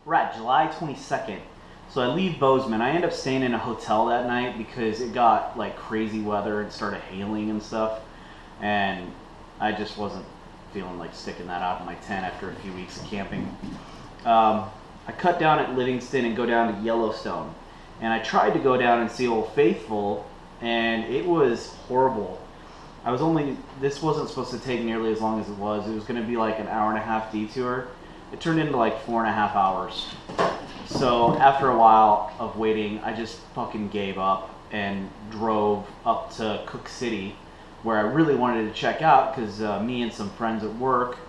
We're at July 22nd. So I leave Bozeman. I end up staying in a hotel that night because it got like crazy weather and started hailing and stuff. And I just wasn't feeling like sticking that out in my tent after a few weeks of camping. I cut down at Livingston and go down to Yellowstone. And I tried to go down and see Old Faithful, and it was horrible. This wasn't supposed to take nearly as long as it was. It was going to be like an hour and a half detour. It turned into like 4.5 hours. So after a while of waiting, I just fucking gave up and drove up to Cooke City, where I really wanted to check out because me and some friends at work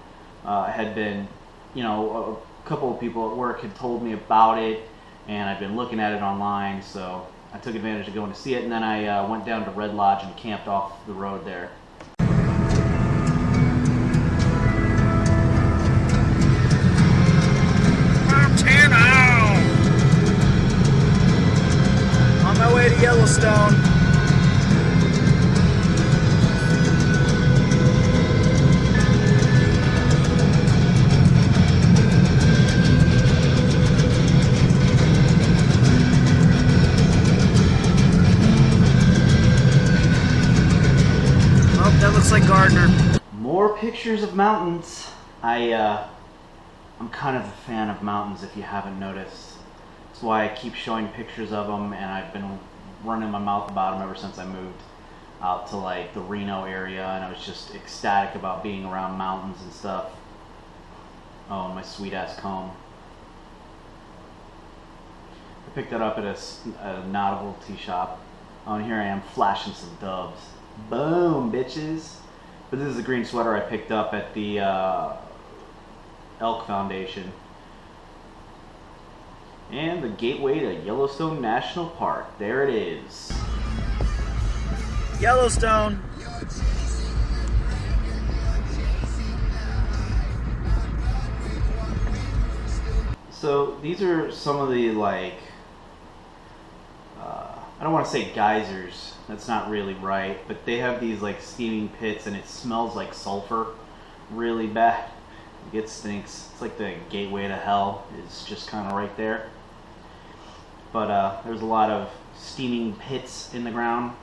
had been, a couple of people at work had told me about it, and I'd been looking at it online, so I took advantage of going to see it, and then I went down to Red Lodge and camped off the road there. On my way to Yellowstone. That looks like Gardner. More pictures of mountains. I'm kind of a fan of mountains, if you haven't noticed. That's why I keep showing pictures of them, and I've been running my mouth about them ever since I moved out to like the Reno area, and I was just ecstatic about being around mountains and stuff. Oh, and my sweet ass comb. I picked that up at a novelty shop. Oh, and here I am flashing some dubs. Boom, bitches. But this is the green sweater I picked up at the Elk Foundation. And the gateway to Yellowstone National Park. There it is. Yellowstone. So these are some of the I don't want to say geysers, that's not really right, but they have these like steaming pits and it smells like sulfur really bad. It stinks. It's like the gateway to hell is just kind of right there. But there's a lot of steaming pits in the ground.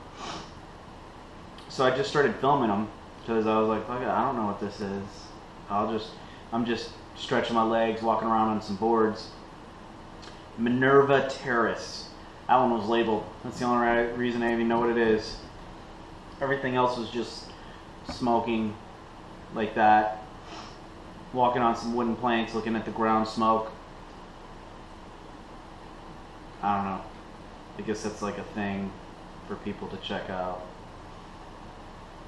So I just started filming them because I was like, fuck it, I don't know what this is. I'm just stretching my legs, walking around on some boards. Minerva Terrace. That one was labeled. That's the only reason I even know what it is. Everything else was just smoking like that. Walking on some wooden planks, looking at the ground smoke. I don't know. I guess that's like a thing for people to check out.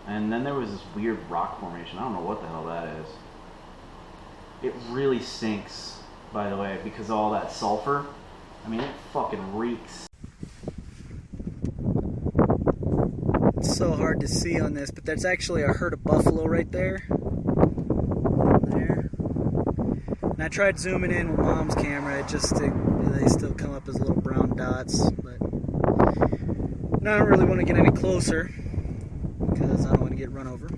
And then there was this weird rock formation. I don't know what the hell that is. It really stinks, by the way, because of all that sulfur. I mean, it fucking reeks. It's so hard to see on this, but there's actually a herd of buffalo right there. There. And I tried zooming in with Mom's camera, they still come up as little brown dots, but I don't really want to get any closer because I don't want to get run over.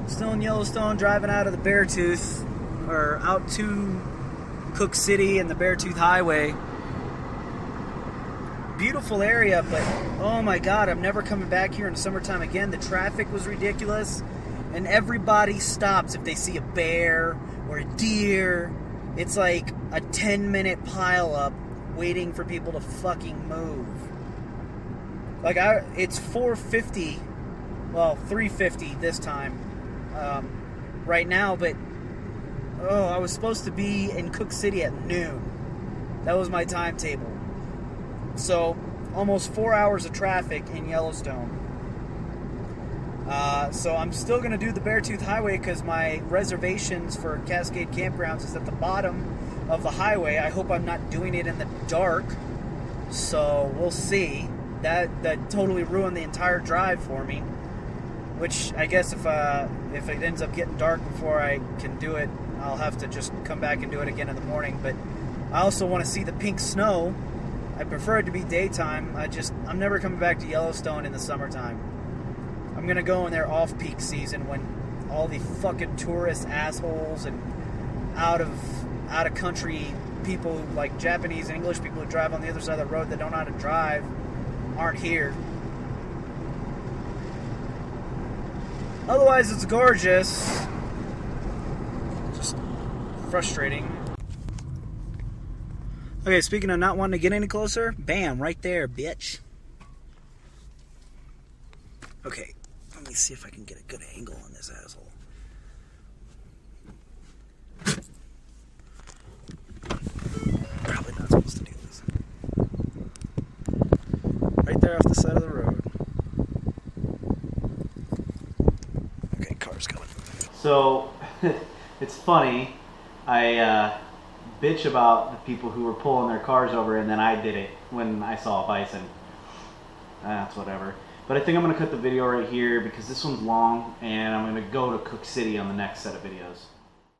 Still in Yellowstone, driving out of the Beartooth, or out to Cooke City and the Beartooth Highway. Beautiful area, but oh my god, I'm never coming back here in the summertime again. The traffic was ridiculous, and everybody stops if they see a bear or a deer. It's like a 10-minute pile-up waiting for people to fucking move. Like, it's 4:50, well, 3:50 this time, right now, but I was supposed to be in Cooke City at noon. That was my timetable. So, almost 4 hours of traffic in Yellowstone. So I'm still going to do the Beartooth Highway because my reservations for Cascade Campgrounds is at the bottom of the highway. I hope I'm not doing it in the dark. So, we'll see. That totally ruined the entire drive for me. Which, I guess if it ends up getting dark before I can do it, I'll have to just come back and do it again in the morning. But I also want to see the pink snow. I prefer it to be daytime. I'm never coming back to Yellowstone in the summertime. I'm going to go in their off-peak season when all the fucking tourist assholes and out of country people, like Japanese and English people who drive on the other side of the road that don't know how to drive, aren't here. Otherwise, it's gorgeous. Just frustrating. Okay, speaking of not wanting to get any closer, bam, right there, bitch. Okay, let me see if I can get a good angle on this asshole. Probably not supposed to do this. Right there off the side of the road. Okay, car's coming. So, it's funny. I bitch about the people who were pulling their cars over, and then I did it when I saw a bison. That's whatever. But I think I'm going to cut the video right here because this one's long, and I'm going to go to Cooke City on the next set of videos.